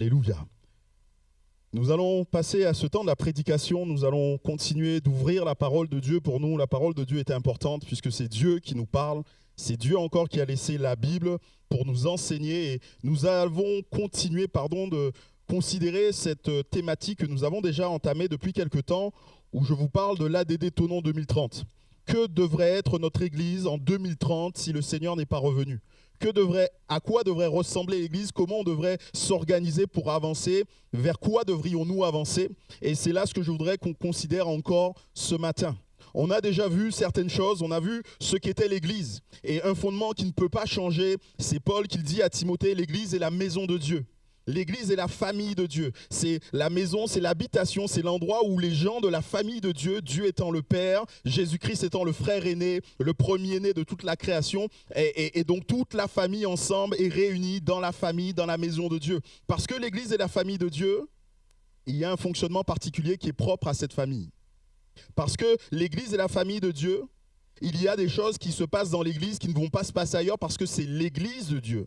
Alléluia. Nous allons passer à ce temps de la prédication, nous allons continuer d'ouvrir la parole de Dieu pour nous. La parole de Dieu est importante puisque c'est Dieu qui nous parle, c'est Dieu encore qui a laissé la Bible pour nous enseigner. Et nous allons continuer de considérer cette thématique que nous avons déjà entamée depuis quelque temps, où je vous parle de l'ADD Thonon 2030. Que devrait être notre Église en 2030 si le Seigneur n'est pas revenu ? À quoi devrait ressembler l'Église? Comment on devrait s'organiser pour avancer? Vers quoi devrions-nous avancer? Et c'est là ce que je voudrais qu'on considère encore ce matin. On a déjà vu certaines choses, on a vu ce qu'était l'Église. Et un fondement qui ne peut pas changer, c'est Paul qui le dit à Timothée, l'Église est la maison de Dieu. L'Église est la famille de Dieu. C'est la maison, c'est l'habitation, c'est l'endroit où les gens de la famille de Dieu, Dieu étant le Père, Jésus-Christ étant le frère aîné, le premier-né de toute la création, et donc toute la famille ensemble est réunie dans la famille, dans la maison de Dieu. Parce que l'Église est la famille de Dieu, il y a un fonctionnement particulier qui est propre à cette famille. Parce que l'Église est la famille de Dieu, il y a des choses qui se passent dans l'Église qui ne vont pas se passer ailleurs parce que c'est l'Église de Dieu.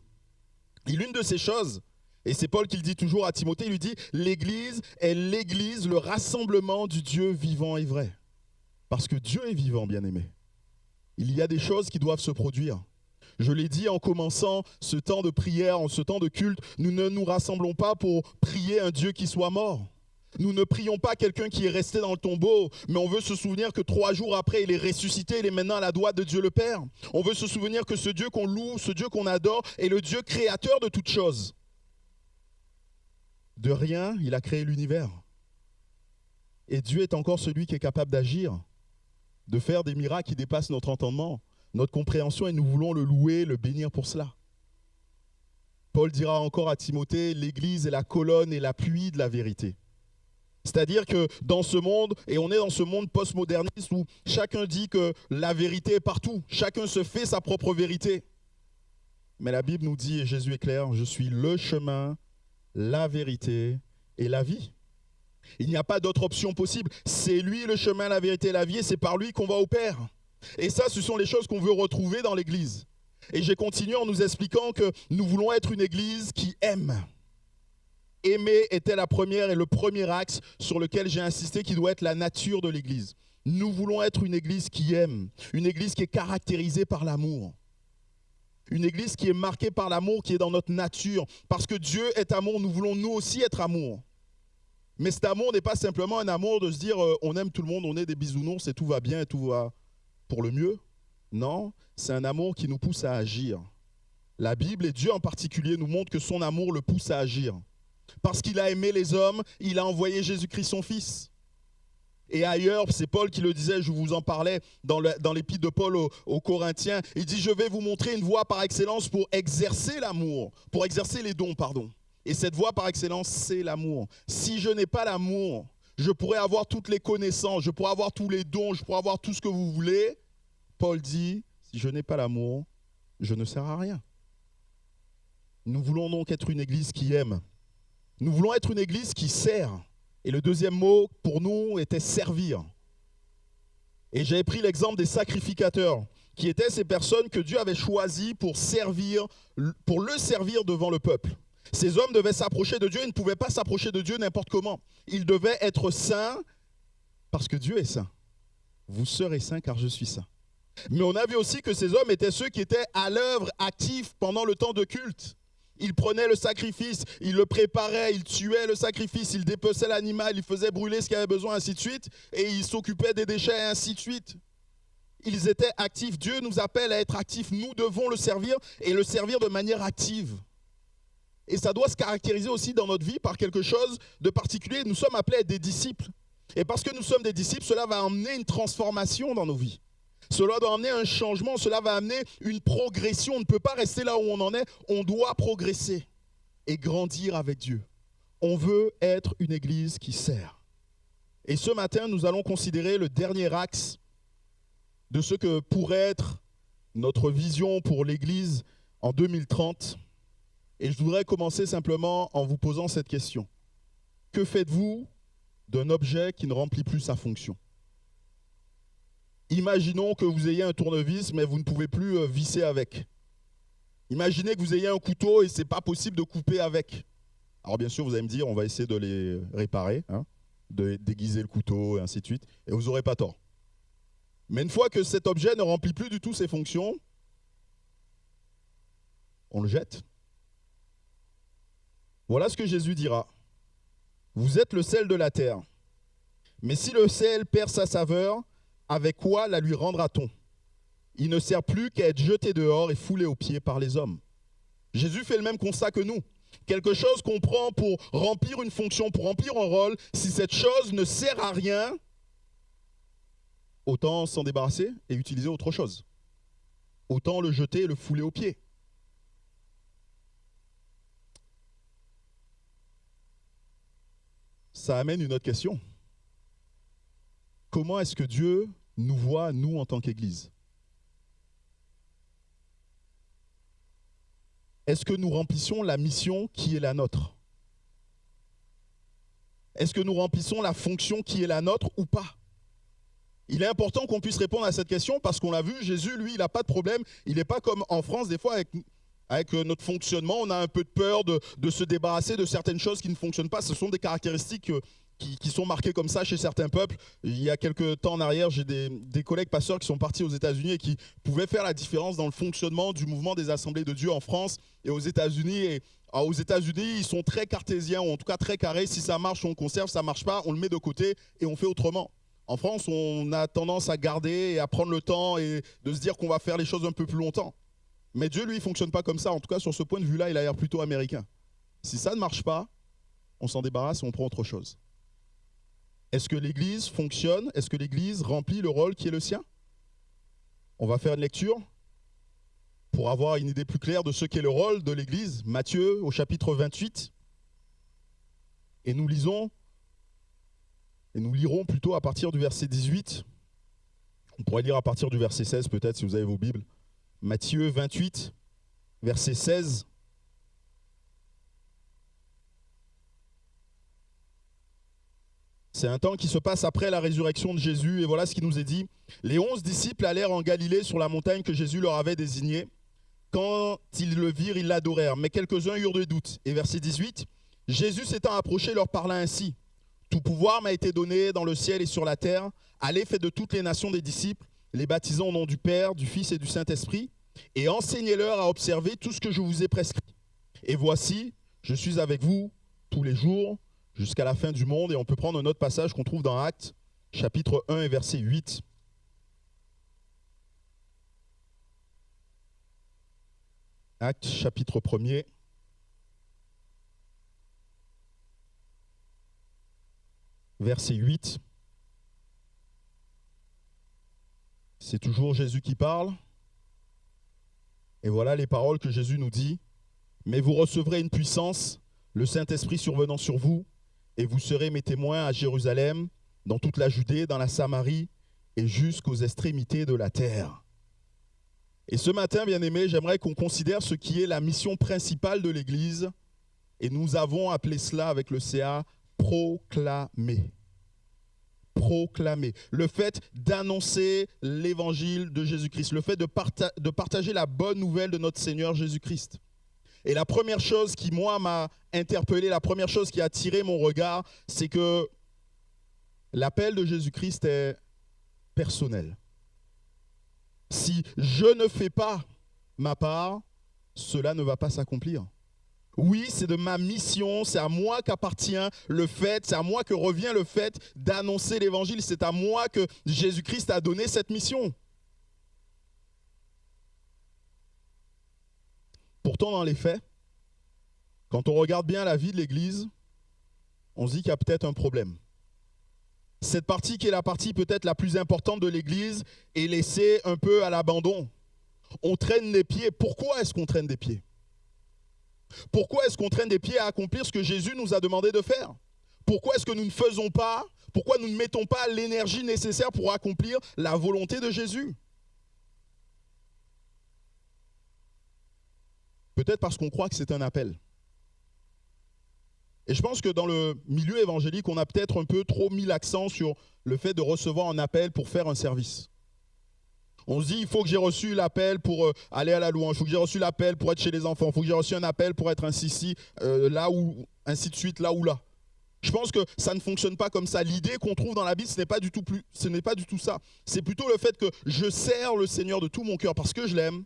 Et l'une de ces choses, et c'est Paul qui le dit toujours à Timothée, il lui dit « L'Église est l'Église, le rassemblement du Dieu vivant et vrai. » Parce que Dieu est vivant, bien-aimé. Il y a des choses qui doivent se produire. Je l'ai dit en commençant ce temps de prière, en ce temps de culte, nous ne nous rassemblons pas pour prier un Dieu qui soit mort. Nous ne prions pas quelqu'un qui est resté dans le tombeau, mais on veut se souvenir que 3 jours après, il est ressuscité, il est maintenant à la droite de Dieu le Père. On veut se souvenir que ce Dieu qu'on loue, ce Dieu qu'on adore, est le Dieu créateur de toutes choses. De rien, il a créé l'univers. Et Dieu est encore celui qui est capable d'agir, de faire des miracles qui dépassent notre entendement, notre compréhension, et nous voulons le louer, le bénir pour cela. Paul dira encore à Timothée, l'Église est la colonne et l'appui de la vérité. C'est-à-dire que dans ce monde, et on est dans ce monde postmoderniste où chacun dit que la vérité est partout, chacun se fait sa propre vérité. Mais la Bible nous dit, et Jésus est clair, je suis le chemin, la vérité et la vie. Il n'y a pas d'autre option possible. C'est lui le chemin, la vérité et la vie, et c'est par lui qu'on va au Père. Et ça, ce sont les choses qu'on veut retrouver dans l'Église. Et j'ai continué en nous expliquant que nous voulons être une Église qui aime. Aimer était la première et le premier axe sur lequel j'ai insisté, qui doit être la nature de l'Église. Nous voulons être une Église qui aime, une Église qui est caractérisée par l'amour. Une Église qui est marquée par l'amour, qui est dans notre nature. Parce que Dieu est amour, nous voulons nous aussi être amour. Mais cet amour n'est pas simplement un amour de se dire on aime tout le monde, on est des bisounours et tout va bien et tout va pour le mieux. Non, c'est un amour qui nous pousse à agir. La Bible et Dieu en particulier nous montrent que son amour le pousse à agir. Parce qu'il a aimé les hommes, il a envoyé Jésus-Christ son Fils. Et ailleurs, c'est Paul qui le disait, je vous en parlais dans l'épître de Paul aux Corinthiens. Il dit, je vais vous montrer une voie par excellence pour exercer l'amour, pour exercer les dons, pardon. Et cette voie par excellence, c'est l'amour. Si je n'ai pas l'amour, je pourrais avoir toutes les connaissances, je pourrais avoir tous les dons, je pourrais avoir tout ce que vous voulez. Paul dit, si je n'ai pas l'amour, je ne sers à rien. Nous voulons donc être une église qui aime. Nous voulons être une église qui sert. Et le deuxième mot pour nous était servir. Et j'avais pris l'exemple des sacrificateurs, qui étaient ces personnes que Dieu avait choisies pour le servir devant le peuple. Ces hommes devaient s'approcher de Dieu, ils ne pouvaient pas s'approcher de Dieu n'importe comment. Ils devaient être saints parce que Dieu est saint. Vous serez saints car je suis saint. Mais on a vu aussi que ces hommes étaient ceux qui étaient à l'œuvre, actifs pendant le temps de culte. Ils prenaient le sacrifice, ils le préparaient, ils tuaient le sacrifice, ils dépeçaient l'animal, ils faisaient brûler ce qu'il avait besoin, ainsi de suite, et ils s'occupaient des déchets, ainsi de suite. Ils étaient actifs. Dieu nous appelle à être actifs. Nous devons le servir et le servir de manière active. Et ça doit se caractériser aussi dans notre vie par quelque chose de particulier. Nous sommes appelés à être des disciples. Et parce que nous sommes des disciples, cela va amener une transformation dans nos vies. Cela doit amener un changement, cela va amener une progression. On ne peut pas rester là où on en est, on doit progresser et grandir avec Dieu. On veut être une église qui sert. Et ce matin, nous allons considérer le dernier axe de ce que pourrait être notre vision pour l'église en 2030. Et je voudrais commencer simplement en vous posant cette question. Que faites-vous d'un objet qui ne remplit plus sa fonction ? Imaginons que vous ayez un tournevis, mais vous ne pouvez plus visser avec. Imaginez que vous ayez un couteau et ce n'est pas possible de couper avec. Alors bien sûr, vous allez me dire, on va essayer de les réparer, hein, de déguiser le couteau et ainsi de suite, et vous n'aurez pas tort. Mais une fois que cet objet ne remplit plus du tout ses fonctions, on le jette. Voilà ce que Jésus dira. Vous êtes le sel de la terre. Mais si le sel perd sa saveur, avec quoi la lui rendra-t-on? Il ne sert plus qu'à être jeté dehors et foulé aux pieds par les hommes. Jésus fait le même constat que nous. Quelque chose qu'on prend pour remplir une fonction, pour remplir un rôle, si cette chose ne sert à rien, autant s'en débarrasser et utiliser autre chose. Autant le jeter et le fouler aux pieds. Ça amène une autre question. Comment est-ce que Dieu nous voit, nous, en tant qu'Église? Est-ce que nous remplissons la mission qui est la nôtre? Est-ce que nous remplissons la fonction qui est la nôtre ou pas? Il est important qu'on puisse répondre à cette question parce qu'on l'a vu, Jésus, lui, il n'a pas de problème. Il n'est pas comme en France, des fois, avec notre fonctionnement, on a un peu de peur de se débarrasser de certaines choses qui ne fonctionnent pas. Ce sont des caractéristiques qui sont marquées comme ça chez certains peuples. Il y a quelques temps en arrière, j'ai des collègues pasteurs qui sont partis aux États-Unis et qui pouvaient faire la différence dans le fonctionnement du mouvement des Assemblées de Dieu en France et aux États-Unis. Et aux États-Unis, ils sont très cartésiens, ou en tout cas très carrés. Si ça marche, on conserve. Ça ne marche pas, on le met de côté et on fait autrement. En France, on a tendance à garder et à prendre le temps et de se dire qu'on va faire les choses un peu plus longtemps. Mais Dieu, lui, ne fonctionne pas comme ça. En tout cas, sur ce point de vue-là, il a l'air plutôt américain. Si ça ne marche pas, on s'en débarrasse et on prend autre chose. Est-ce que l'Église fonctionne? Est-ce que l'Église remplit le rôle qui est le sien? On va faire une lecture pour avoir une idée plus claire de ce qu'est le rôle de l'Église. Matthieu au chapitre 28. Et nous lisons, et nous lirons plutôt à partir du verset 18. On pourrait lire à partir du verset 16 peut-être si vous avez vos Bibles. Matthieu 28, verset 16. C'est un temps qui se passe après la résurrection de Jésus, et voilà ce qui nous est dit. Les 11 disciples allèrent en Galilée sur la montagne que Jésus leur avait désignée. Quand ils le virent, ils l'adorèrent, mais quelques-uns eurent des doutes. Et verset 18, Jésus s'étant approché leur parla ainsi. Tout pouvoir m'a été donné dans le ciel et sur la terre. Allez, faites de toutes les nations des disciples, les baptisant au nom du Père, du Fils et du Saint-Esprit, et enseignez-leur à observer tout ce que je vous ai prescrit. Et voici, je suis avec vous tous les jours, jusqu'à la fin du monde. Et on peut prendre un autre passage qu'on trouve dans Actes, chapitre 1 et verset 8. Actes, chapitre 1er. Verset 8. C'est toujours Jésus qui parle. Et voilà les paroles que Jésus nous dit. Mais vous recevrez une puissance, le Saint-Esprit survenant sur vous, et vous serez mes témoins à Jérusalem, dans toute la Judée, dans la Samarie, et jusqu'aux extrémités de la terre. Et ce matin, bien-aimés, j'aimerais qu'on considère ce qui est la mission principale de l'Église, et nous avons appelé cela avec le CA « proclamer ». Proclamer, le fait d'annoncer l'évangile de Jésus-Christ, le fait de partager la bonne nouvelle de notre Seigneur Jésus-Christ. Et la première chose qui, moi, m'a interpellé, la première chose qui a attiré mon regard, c'est que l'appel de Jésus-Christ est personnel. Si je ne fais pas ma part, cela ne va pas s'accomplir. Oui, c'est de ma mission, c'est à moi qu'appartient le fait, c'est à moi que revient le fait d'annoncer l'évangile, c'est à moi que Jésus-Christ a donné cette mission. Pourtant, dans les faits, quand on regarde bien la vie de l'Église, on se dit qu'il y a peut-être un problème. Cette partie qui est la partie peut-être la plus importante de l'Église est laissée un peu à l'abandon. On traîne des pieds. Pourquoi est-ce qu'on traîne des pieds ? Pourquoi est-ce qu'on traîne des pieds à accomplir ce que Jésus nous a demandé de faire? Pourquoi est-ce que nous ne faisons pas, pourquoi nous ne mettons pas l'énergie nécessaire pour accomplir la volonté de Jésus? Peut-être parce qu'on croit que c'est un appel. Et je pense que dans le milieu évangélique, on a peut-être un peu trop mis l'accent sur le fait de recevoir un appel pour faire un service. On se dit, il faut que j'ai reçu l'appel pour aller à la louange, il faut que j'ai reçu l'appel pour être chez les enfants, il faut que j'ai reçu un appel pour être un sissi, là où ainsi de suite, là ou là. Je pense que ça ne fonctionne pas comme ça. L'idée qu'on trouve dans la Bible, ce n'est pas du tout ça. C'est plutôt le fait que je sers le Seigneur de tout mon cœur parce que je l'aime.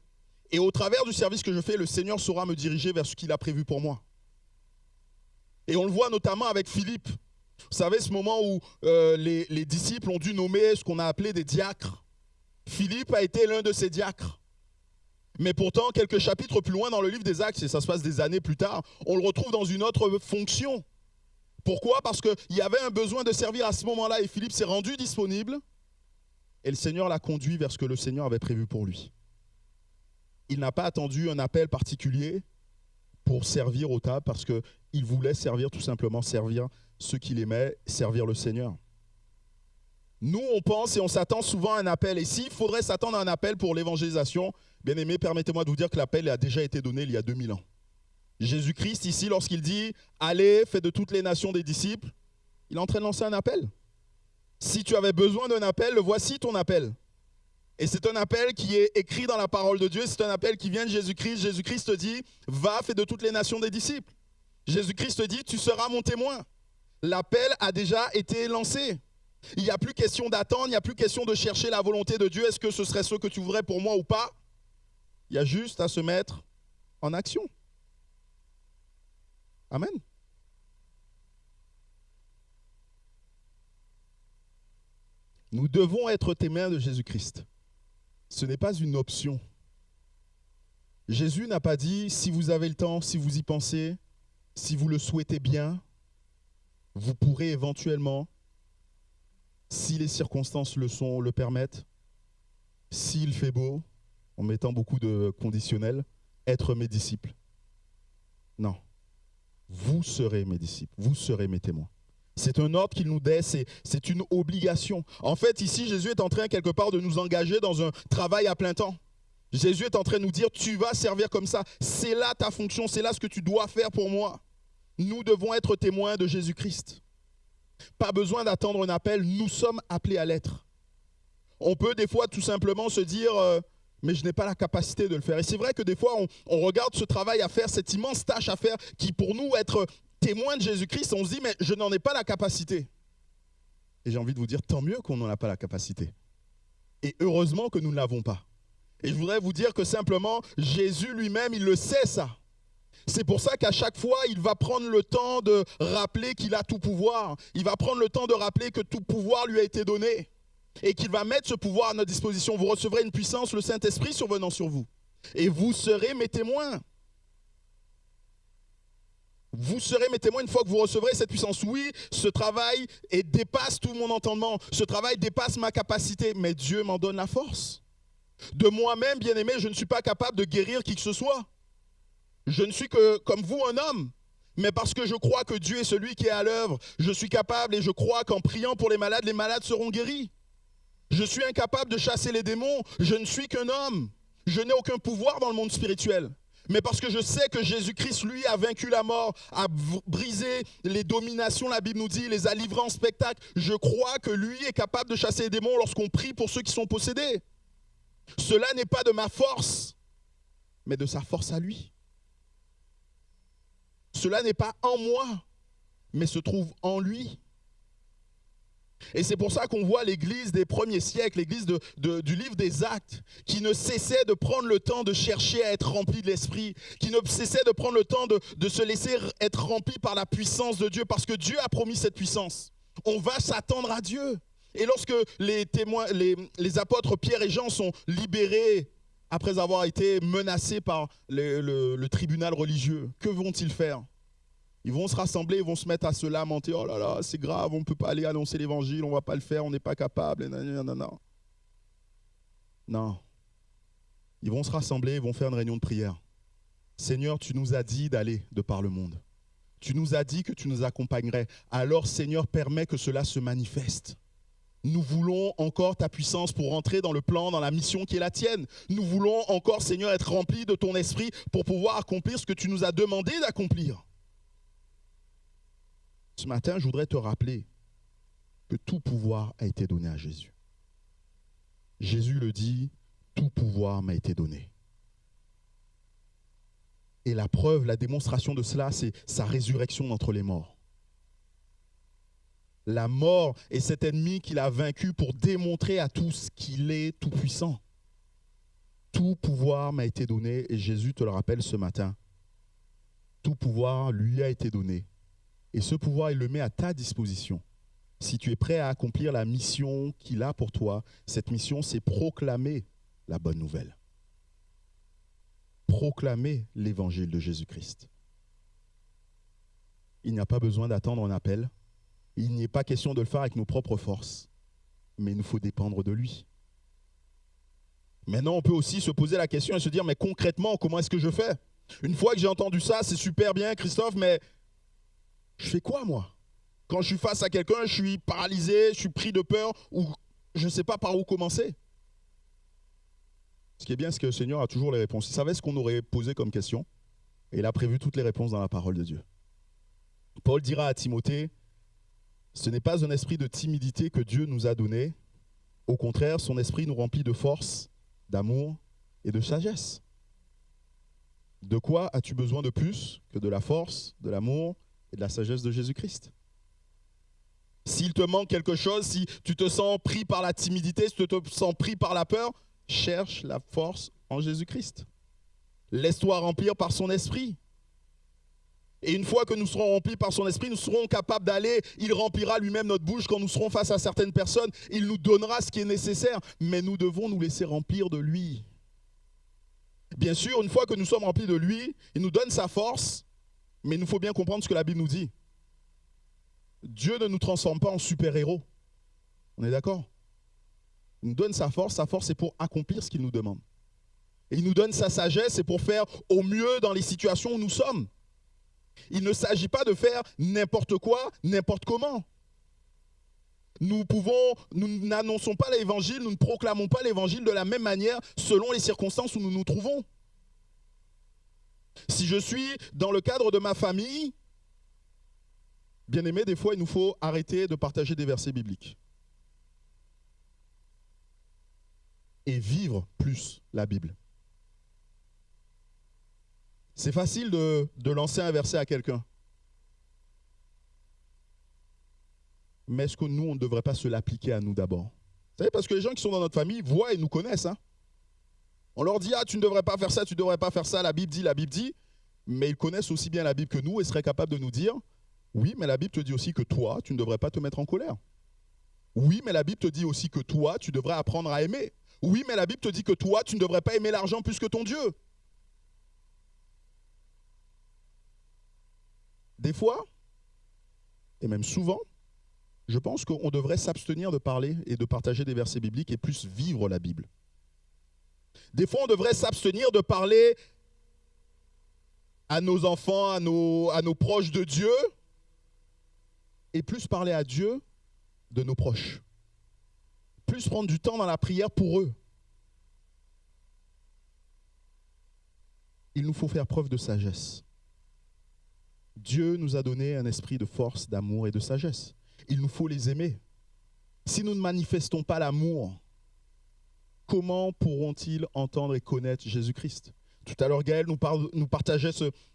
Et au travers du service que je fais, le Seigneur saura me diriger vers ce qu'il a prévu pour moi. Et on le voit notamment avec Philippe. Vous savez, ce moment où les disciples ont dû nommer ce qu'on a appelé des diacres. Philippe a été l'un de ces diacres. Mais pourtant, quelques chapitres plus loin dans le livre des Actes, et ça se passe des années plus tard, on le retrouve dans une autre fonction. Pourquoi? Parce qu'il y avait un besoin de servir à ce moment-là et Philippe s'est rendu disponible et le Seigneur l'a conduit vers ce que le Seigneur avait prévu pour lui. Il n'a pas attendu un appel particulier pour servir aux tables parce qu'il voulait servir tout simplement, servir ceux qu'il aimait, servir le Seigneur. Nous, on pense et on s'attend souvent à un appel. Et s'il faudrait s'attendre à un appel pour l'évangélisation, bien aimé, permettez-moi de vous dire que l'appel a déjà été donné il y a 2000 ans. Jésus-Christ, ici, lorsqu'il dit « Allez, faites de toutes les nations des disciples », il est en train de lancer un appel. Si tu avais besoin d'un appel, le voici ton appel. Et c'est un appel qui est écrit dans la parole de Dieu, c'est un appel qui vient de Jésus-Christ. Jésus-Christ te dit « Va, fais de toutes les nations des disciples ». Jésus-Christ te dit « Tu seras mon témoin ». L'appel a déjà été lancé. Il n'y a plus question d'attendre, il n'y a plus question de chercher la volonté de Dieu. Est-ce que ce serait ce que tu voudrais pour moi ou pas? Il y a juste à se mettre en action. Amen. Nous devons être témoins de Jésus-Christ. Ce n'est pas une option. Jésus n'a pas dit, si vous avez le temps, si vous y pensez, si vous le souhaitez bien, vous pourrez éventuellement, si les circonstances le permettent, s'il fait beau, en mettant beaucoup de conditionnels, être mes disciples. Non. Vous serez mes disciples, vous serez mes témoins. C'est un ordre qu'il nous donne, c'est une obligation. En fait, ici, Jésus est en train quelque part de nous engager dans un travail à plein temps. Jésus est en train de nous dire, tu vas servir comme ça, c'est là ta fonction, c'est là ce que tu dois faire pour moi. Nous devons être témoins de Jésus-Christ. Pas besoin d'attendre un appel, nous sommes appelés à l'être. On peut des fois tout simplement se dire, mais je n'ai pas la capacité de le faire. Et c'est vrai que des fois, on regarde ce travail à faire, cette immense tâche à faire, qui pour nous, être témoin de Jésus-Christ, on se dit, mais je n'en ai pas la capacité. Et j'ai envie de vous dire, tant mieux qu'on n'en a pas la capacité. Et heureusement que nous ne l'avons pas. Et je voudrais vous dire que simplement, Jésus lui-même, il le sait ça. C'est pour ça qu'à chaque fois, il va prendre le temps de rappeler qu'il a tout pouvoir. Il va prendre le temps de rappeler que tout pouvoir lui a été donné. Et qu'il va mettre ce pouvoir à notre disposition. Vous recevrez une puissance, le Saint-Esprit survenant sur vous. Et vous serez mes témoins. Vous serez mes témoins une fois que vous recevrez cette puissance. Oui, ce travail dépasse tout mon entendement. Ce travail dépasse ma capacité. Mais Dieu m'en donne la force. De moi-même, bien-aimé, je ne suis pas capable de guérir qui que ce soit. Je ne suis que, comme vous, un homme. Mais parce que je crois que Dieu est celui qui est à l'œuvre, je suis capable et je crois qu'en priant pour les malades seront guéris. Je suis incapable de chasser les démons. Je ne suis qu'un homme. Je n'ai aucun pouvoir dans le monde spirituel. Mais parce que je sais que Jésus-Christ, lui, a vaincu la mort, a brisé les dominations, la Bible nous dit, les a livrés en spectacle. Je crois que lui est capable de chasser les démons lorsqu'on prie pour ceux qui sont possédés. Cela n'est pas de ma force, mais de sa force à lui. Cela n'est pas en moi, mais se trouve en lui. Et c'est pour ça qu'on voit l'église des premiers siècles, l'église du livre des Actes, qui ne cessait de prendre le temps de chercher à être rempli de l'Esprit, qui ne cessait de prendre le temps de se laisser être rempli par la puissance de Dieu, parce que Dieu a promis cette puissance. On va s'attendre à Dieu. Et lorsque les apôtres Pierre et Jean sont libérés après avoir été menacés par le tribunal religieux, que vont-ils faire ? Ils vont se rassembler, ils vont se mettre à se lamenter. Oh là là, c'est grave, on ne peut pas aller annoncer l'évangile, on ne va pas le faire, on n'est pas capable. Non. Non. Ils vont se rassembler, ils vont faire une réunion de prière. Seigneur, tu nous as dit d'aller de par le monde. Tu nous as dit que tu nous accompagnerais. Alors, Seigneur, permets que cela se manifeste. Nous voulons encore ta puissance pour entrer dans le plan, dans la mission qui est la tienne. Nous voulons encore, Seigneur, être remplis de ton esprit pour pouvoir accomplir ce que tu nous as demandé d'accomplir. Ce matin, je voudrais te rappeler que tout pouvoir a été donné à Jésus. Jésus le dit, tout pouvoir m'a été donné. Et la preuve, la démonstration de cela, c'est sa résurrection d'entre les morts. La mort est cet ennemi qu'il a vaincu pour démontrer à tous qu'il est tout-puissant. Tout pouvoir m'a été donné, et Jésus te le rappelle ce matin. Tout pouvoir lui a été donné. Et ce pouvoir, il le met à ta disposition. Si tu es prêt à accomplir la mission qu'il a pour toi, cette mission, c'est proclamer la bonne nouvelle. Proclamer l'évangile de Jésus-Christ. Il n'y a pas besoin d'attendre un appel. Il n'est pas question de le faire avec nos propres forces, mais il nous faut dépendre de lui. Maintenant, on peut aussi se poser la question et se dire, mais concrètement, comment est-ce que je fais? Une fois que j'ai entendu ça, c'est super bien, Christophe, mais je fais quoi, moi? Quand je suis face à quelqu'un, je suis paralysé, je suis pris de peur, ou je ne sais pas par où commencer. Ce qui est bien, c'est que le Seigneur a toujours les réponses. Il savait ce qu'on aurait posé comme question, et il a prévu toutes les réponses dans la parole de Dieu. Paul dira à Timothée, ce n'est pas un esprit de timidité que Dieu nous a donné. Au contraire, son esprit nous remplit de force, d'amour et de sagesse. De quoi as-tu besoin de plus que de la force, de l'amour et de la sagesse de Jésus-Christ? S'il te manque quelque chose, si tu te sens pris par la timidité, si tu te sens pris par la peur, cherche la force en Jésus-Christ. Laisse-toi remplir par son esprit. Et une fois que nous serons remplis par son esprit, nous serons capables d'aller, il remplira lui-même notre bouche quand nous serons face à certaines personnes, il nous donnera ce qui est nécessaire, mais nous devons nous laisser remplir de lui. Bien sûr, une fois que nous sommes remplis de lui, il nous donne sa force, mais il nous faut bien comprendre ce que la Bible nous dit. Dieu ne nous transforme pas en super-héros. On est d'accord? Il nous donne sa force c'est pour accomplir ce qu'il nous demande. Et il nous donne sa sagesse, c'est pour faire au mieux dans les situations où nous sommes. Il ne s'agit pas de faire n'importe quoi, n'importe comment. Nous n'annonçons pas l'évangile, nous ne proclamons pas l'évangile de la même manière selon les circonstances où nous nous trouvons. Si je suis dans le cadre de ma famille, bien aimé, des fois il nous faut arrêter de partager des versets bibliques. Et vivre plus la Bible. C'est facile de lancer un verset à quelqu'un. Mais est-ce que nous, on ne devrait pas se l'appliquer à nous d'abord? Vous savez, parce que les gens qui sont dans notre famille voient et nous connaissent. Hein. On leur dit, ah, tu ne devrais pas faire ça, tu ne devrais pas faire ça, la Bible dit. Mais ils connaissent aussi bien la Bible que nous et seraient capables de nous dire, oui, mais la Bible te dit aussi que toi, tu ne devrais pas te mettre en colère. Oui, mais la Bible te dit aussi que toi, tu devrais apprendre à aimer. Oui, mais la Bible te dit que toi, tu ne devrais pas aimer l'argent plus que ton Dieu. Des fois, et même souvent, je pense qu'on devrait s'abstenir de parler et de partager des versets bibliques et plus vivre la Bible. Des fois, on devrait s'abstenir de parler à nos enfants, à nos proches de Dieu, et plus parler à Dieu de nos proches. Plus prendre du temps dans la prière pour eux. Il nous faut faire preuve de sagesse. Dieu nous a donné un esprit de force, d'amour et de sagesse. Il nous faut les aimer. Si nous ne manifestons pas l'amour, comment pourront-ils entendre et connaître Jésus-Christ? Tout à l'heure, Gaël nous partageait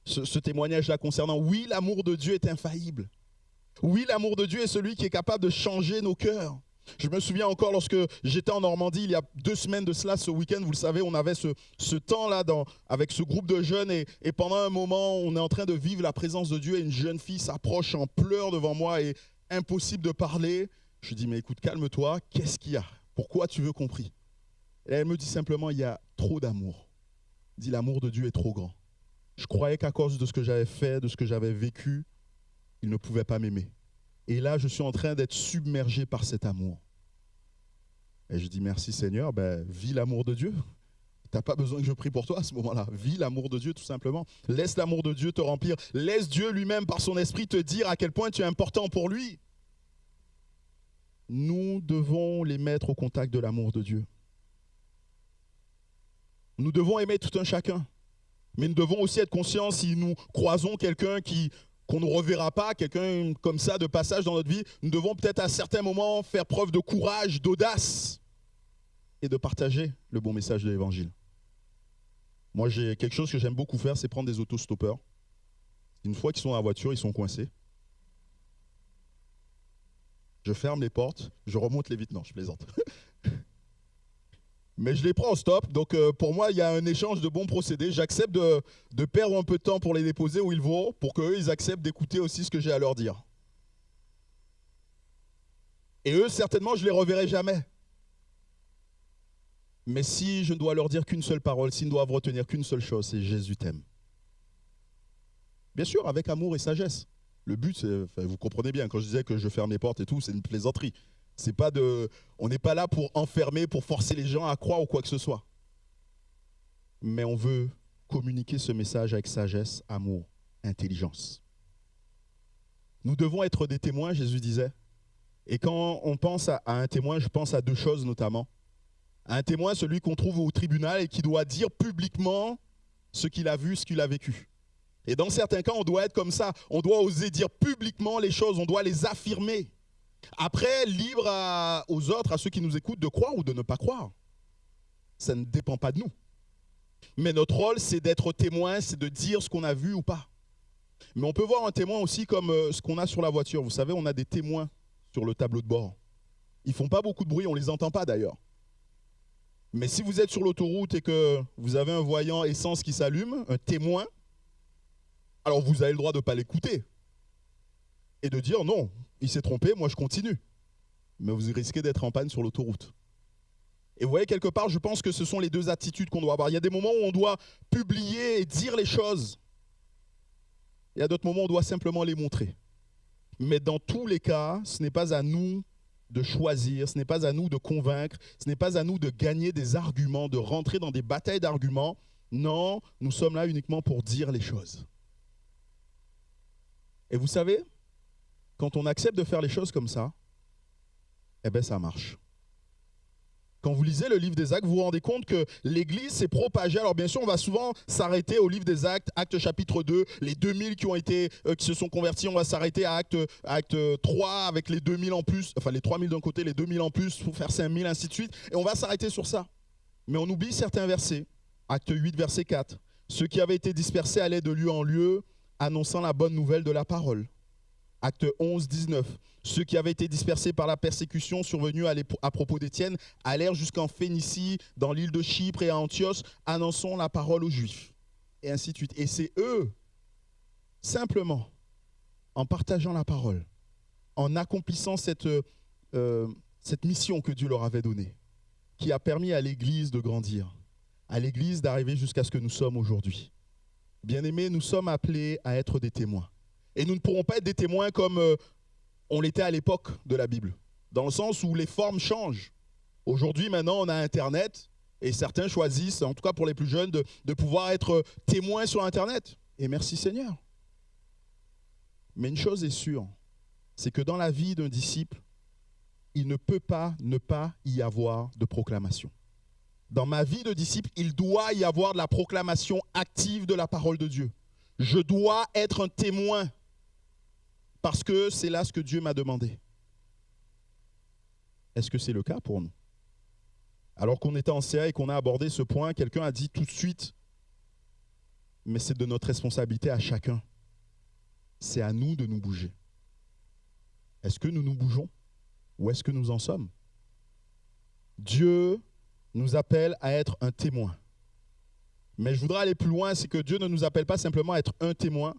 ce témoignage-là concernant, oui, l'amour de Dieu est infaillible. Oui, l'amour de Dieu est celui qui est capable de changer nos cœurs. Je me souviens encore lorsque j'étais en Normandie, il y a 2 semaines de cela, ce week-end, vous le savez, on avait ce temps-là avec ce groupe de jeunes et pendant un moment, on est en train de vivre la présence de Dieu et une jeune fille s'approche en pleurs devant moi et impossible de parler. Je dis, mais écoute, calme-toi, qu'est-ce qu'il y a? Pourquoi tu veux qu'on prie? Et elle me dit simplement, il y a trop d'amour. Elle dit, l'amour de Dieu est trop grand. Je croyais qu'à cause de ce que j'avais fait, de ce que j'avais vécu, il ne pouvait pas m'aimer. Et là, je suis en train d'être submergé par cet amour. Et je dis, merci Seigneur, vis l'amour de Dieu. Tu n'as pas besoin que je prie pour toi à ce moment-là. Vis l'amour de Dieu tout simplement. Laisse l'amour de Dieu te remplir. Laisse Dieu lui-même par son esprit te dire à quel point tu es important pour lui. Nous devons les mettre au contact de l'amour de Dieu. Nous devons aimer tout un chacun. Mais nous devons aussi être conscients si nous croisons quelqu'un qu'on ne reverra pas, quelqu'un comme ça de passage dans notre vie, nous devons peut-être à certains moments faire preuve de courage, d'audace et de partager le bon message de l'Évangile. Moi, j'ai quelque chose que j'aime beaucoup faire, c'est prendre des autostoppeurs. Une fois qu'ils sont dans la voiture, ils sont coincés. Je ferme les portes, je remonte les vitres. Non, je plaisante. Mais je les prends en stop. Donc pour moi, il y a un échange de bons procédés. J'accepte de perdre un peu de temps pour les déposer où ils vont, pour qu'eux, ils acceptent d'écouter aussi ce que j'ai à leur dire. Et eux, certainement, je ne les reverrai jamais. Mais si je ne dois leur dire qu'une seule parole, s'ils ne doivent retenir qu'une seule chose, c'est Jésus t'aime. Bien sûr, avec amour et sagesse. Le but, c'est, enfin, vous comprenez bien, quand je disais que je ferme les portes et tout, c'est une plaisanterie. C'est pas on n'est pas là pour enfermer, pour forcer les gens à croire ou quoi que ce soit. Mais on veut communiquer ce message avec sagesse, amour, intelligence. Nous devons être des témoins, Jésus disait. Et quand on pense à un témoin, je pense à deux choses notamment. Un témoin, celui qu'on trouve au tribunal et qui doit dire publiquement ce qu'il a vu, ce qu'il a vécu. Et dans certains cas, on doit être comme ça. On doit oser dire publiquement les choses, on doit les affirmer. Après, libre aux autres, à ceux qui nous écoutent, de croire ou de ne pas croire. Ça ne dépend pas de nous. Mais notre rôle, c'est d'être témoin, c'est de dire ce qu'on a vu ou pas. Mais on peut voir un témoin aussi comme ce qu'on a sur la voiture. Vous savez, on a des témoins sur le tableau de bord. Ils ne font pas beaucoup de bruit, on ne les entend pas d'ailleurs. Mais si vous êtes sur l'autoroute et que vous avez un voyant essence qui s'allume, un témoin, alors vous avez le droit de ne pas l'écouter. Et de dire non, il s'est trompé, moi je continue. Mais vous risquez d'être en panne sur l'autoroute. Et vous voyez, quelque part, je pense que ce sont les deux attitudes qu'on doit avoir. Il y a des moments où on doit publier et dire les choses. Il y a d'autres moments où on doit simplement les montrer. Mais dans tous les cas, ce n'est pas à nous de choisir, ce n'est pas à nous de convaincre, ce n'est pas à nous de gagner des arguments, de rentrer dans des batailles d'arguments. Non, nous sommes là uniquement pour dire les choses. Et vous savez, quand on accepte de faire les choses comme ça, eh bien ça marche. Quand vous lisez le livre des Actes, vous vous rendez compte que l'Église s'est propagée. Alors bien sûr, on va souvent s'arrêter au livre des Actes, Actes chapitre 2, les 2000 qui se sont convertis. On va s'arrêter à Acte 3 avec les 2000 en plus, enfin les 3000 d'un côté, les 2000 en plus pour faire 5000, ainsi de suite. Et on va s'arrêter sur ça. Mais on oublie certains versets. Acte 8, verset 4. Ceux qui avaient été dispersés allaient de lieu en lieu, annonçant la bonne nouvelle de la parole. Acte 11, 19. Ceux qui avaient été dispersés par la persécution survenue à propos d'Étienne allèrent jusqu'en Phénicie, dans l'île de Chypre et à Antioche, annonçant la parole aux Juifs. Et ainsi de suite. Et c'est eux, simplement, en partageant la parole, en accomplissant cette mission que Dieu leur avait donnée, qui a permis à l'Église de grandir, à l'Église d'arriver jusqu'à ce que nous sommes aujourd'hui. Bien-aimés, nous sommes appelés à être des témoins. Et nous ne pourrons pas être des témoins comme on l'était à l'époque de la Bible, dans le sens où les formes changent. Aujourd'hui, maintenant, on a Internet, et certains choisissent, en tout cas pour les plus jeunes, de pouvoir être témoins sur Internet. Et merci Seigneur. Mais une chose est sûre, c'est que dans la vie d'un disciple, il ne peut pas ne pas y avoir de proclamation. Dans ma vie de disciple, il doit y avoir de la proclamation active de la parole de Dieu. Je dois être un témoin. Parce que c'est là ce que Dieu m'a demandé. Est-ce que c'est le cas pour nous? Alors qu'on était en CA et qu'on a abordé ce point, quelqu'un a dit tout de suite, mais c'est de notre responsabilité à chacun. C'est à nous de nous bouger. Est-ce que nous nous bougeons? Où est-ce que nous en sommes? Dieu nous appelle à être un témoin. Mais je voudrais aller plus loin, c'est que Dieu ne nous appelle pas simplement à être un témoin.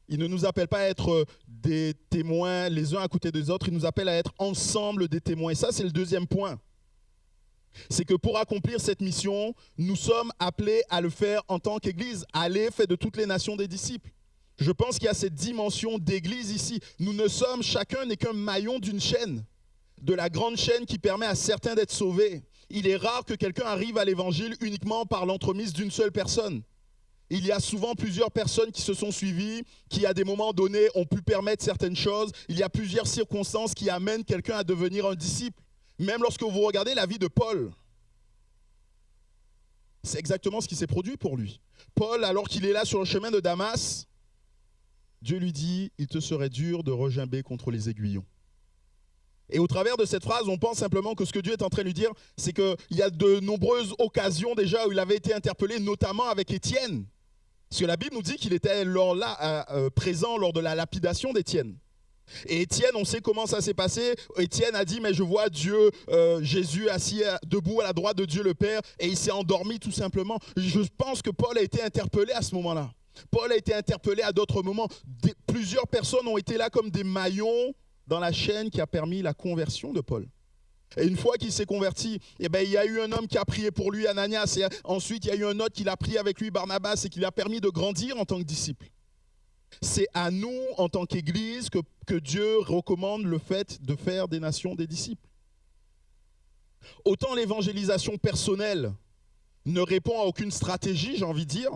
Il ne nous appelle pas à être des témoins les uns à côté des autres, il nous appelle à être ensemble des témoins. Et ça, c'est le deuxième point. C'est que pour accomplir cette mission, nous sommes appelés à le faire en tant qu'Église. Aller, faire de toutes les nations des disciples. Je pense qu'il y a cette dimension d'Église ici. Nous ne sommes, chacun n'est qu'un maillon d'une chaîne, de la grande chaîne qui permet à certains d'être sauvés. Il est rare que quelqu'un arrive à l'Évangile uniquement par l'entremise d'une seule personne. Il y a souvent plusieurs personnes qui se sont suivies, qui à des moments donnés ont pu permettre certaines choses. Il y a plusieurs circonstances qui amènent quelqu'un à devenir un disciple. Même lorsque vous regardez la vie de Paul, c'est exactement ce qui s'est produit pour lui. Paul, alors qu'il est là sur le chemin de Damas, Dieu lui dit, il te serait dur de regimber contre les aiguillons. Et au travers de cette phrase, on pense simplement que ce que Dieu est en train de lui dire, c'est qu'il y a de nombreuses occasions déjà où il avait été interpellé, notamment avec Étienne. Parce que la Bible nous dit qu'il était présent lors de la lapidation d'Étienne. Et Étienne, on sait comment ça s'est passé. Étienne a dit, mais je vois Dieu, Jésus assis debout à la droite de Dieu le Père, et il s'est endormi tout simplement. Je pense que Paul a été interpellé à ce moment-là. Paul a été interpellé à d'autres moments. Plusieurs personnes ont été là comme des maillons dans la chaîne qui a permis la conversion de Paul. Et une fois qu'il s'est converti, eh ben, il y a eu un homme qui a prié pour lui, Ananias, et ensuite il y a eu un autre qui l'a prié avec lui, Barnabas, et qui lui a permis de grandir en tant que disciple. C'est à nous, en tant qu'Église, que Dieu recommande le fait de faire des nations des disciples. Autant l'évangélisation personnelle ne répond à aucune stratégie, j'ai envie de dire,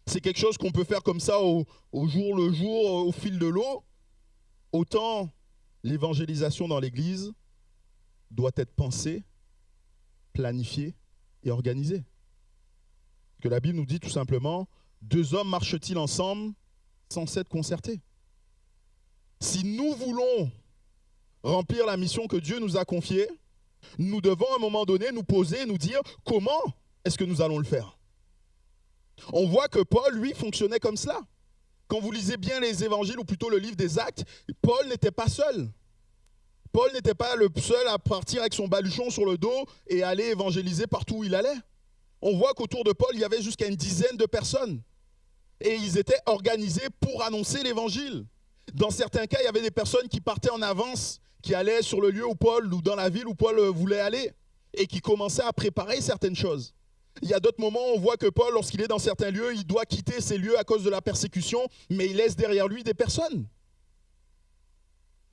c'est quelque chose qu'on peut faire comme ça au jour le jour, au fil de l'eau, autant l'évangélisation dans l'Église doit être pensée, planifiée et organisée. Que la Bible nous dit tout simplement, 2 hommes marchent-ils ensemble sans s'être concertés? Si nous voulons remplir la mission que Dieu nous a confiée, nous devons à un moment donné nous poser et nous dire comment est-ce que nous allons le faire. On voit que Paul, lui, fonctionnait comme cela. Quand vous lisez bien les évangiles, ou plutôt le livre des Actes, Paul n'était pas seul. Paul n'était pas le seul à partir avec son baluchon sur le dos et aller évangéliser partout où il allait. On voit qu'autour de Paul, il y avait jusqu'à une dizaine de personnes. Et ils étaient organisés pour annoncer l'évangile. Dans certains cas, il y avait des personnes qui partaient en avance, qui allaient sur le lieu où Paul, ou dans la ville où Paul voulait aller, et qui commençaient à préparer certaines choses. Il y a d'autres moments où on voit que Paul, lorsqu'il est dans certains lieux, il doit quitter ces lieux à cause de la persécution, mais il laisse derrière lui des personnes.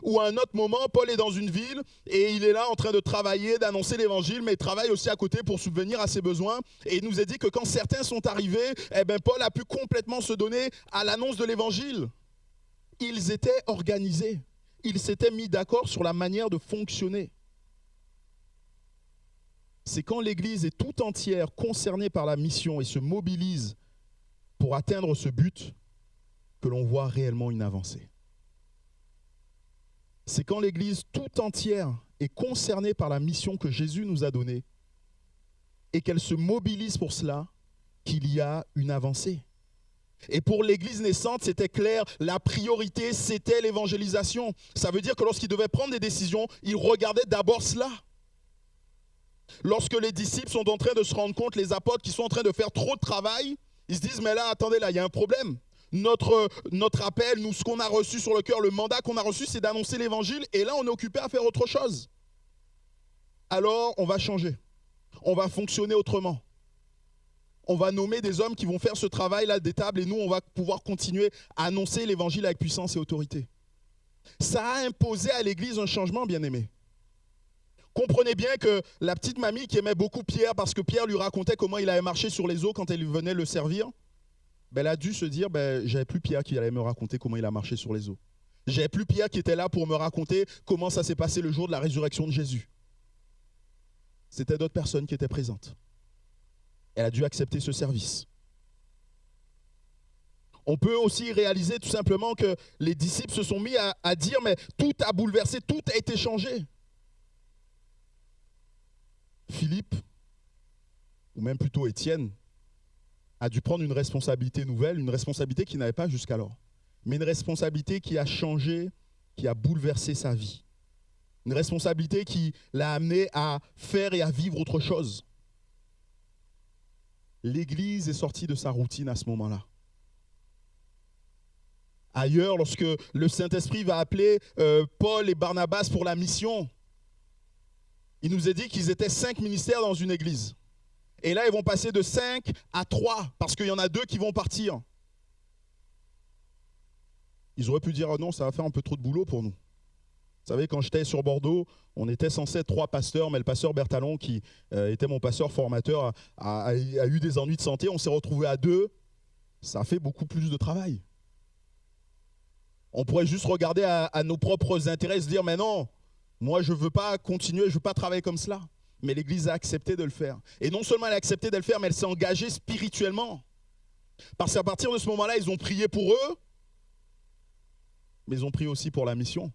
Ou à un autre moment, Paul est dans une ville et il est là en train de travailler, d'annoncer l'évangile, mais il travaille aussi à côté pour subvenir à ses besoins. Et il nous est dit que quand certains sont arrivés, eh ben Paul a pu complètement se donner à l'annonce de l'évangile. Ils étaient organisés. Ils s'étaient mis d'accord sur la manière de fonctionner. C'est quand l'Église est tout entière concernée par la mission et se mobilise pour atteindre ce but que l'on voit réellement une avancée. C'est quand l'Église tout entière est concernée par la mission que Jésus nous a donnée et qu'elle se mobilise pour cela qu'il y a une avancée. Et pour l'Église naissante, c'était clair, la priorité, c'était l'évangélisation. Ça veut dire que lorsqu'ils devaient prendre des décisions, ils regardaient d'abord cela. Lorsque les disciples sont en train de se rendre compte, les apôtres qui sont en train de faire trop de travail, ils se disent, mais là, attendez, là, il y a un problème. Notre appel, nous, ce qu'on a reçu sur le cœur, le mandat qu'on a reçu, c'est d'annoncer l'évangile. Et là, on est occupé à faire autre chose. Alors, on va changer. On va fonctionner autrement. On va nommer des hommes qui vont faire ce travail-là des tables et nous, on va pouvoir continuer à annoncer l'évangile avec puissance et autorité. Ça a imposé à l'Église un changement, bien-aimé. Comprenez bien que la petite mamie qui aimait beaucoup Pierre parce que Pierre lui racontait comment il avait marché sur les eaux quand elle venait le servir, ben, elle a dû se dire, j'avais plus Pierre qui allait me raconter comment il a marché sur les eaux. J'avais plus Pierre qui était là pour me raconter comment ça s'est passé le jour de la résurrection de Jésus. C'était d'autres personnes qui étaient présentes. Elle a dû accepter ce service. On peut aussi réaliser tout simplement que les disciples se sont mis à dire, mais tout a bouleversé, tout a été changé. Philippe, ou même plutôt Étienne, a dû prendre une responsabilité nouvelle, une responsabilité qu'il n'avait pas jusqu'alors, mais une responsabilité qui a changé, qui a bouleversé sa vie. Une responsabilité qui l'a amené à faire et à vivre autre chose. L'Église est sortie de sa routine à ce moment-là. Ailleurs, lorsque le Saint-Esprit va appeler Paul et Barnabas pour la mission, il nous est dit qu'ils étaient 5 ministères dans une église. Et là, ils vont passer de 5 à 3, parce qu'il y en a 2 qui vont partir. Ils auraient pu dire, oh non, ça va faire un peu trop de boulot pour nous. Vous savez, quand j'étais sur Bordeaux, on était censé être 3 pasteurs, mais le pasteur Bertalon, qui était mon pasteur formateur, a eu des ennuis de santé. On s'est retrouvé à 2. Ça fait beaucoup plus de travail. On pourrait juste regarder à nos propres intérêts et se dire, mais non, moi je ne veux pas continuer, je ne veux pas travailler comme cela. Mais l'Église a accepté de le faire. Et non seulement elle a accepté de le faire, mais elle s'est engagée spirituellement. Parce qu'à partir de ce moment-là, ils ont prié pour eux, mais ils ont prié aussi pour la mission.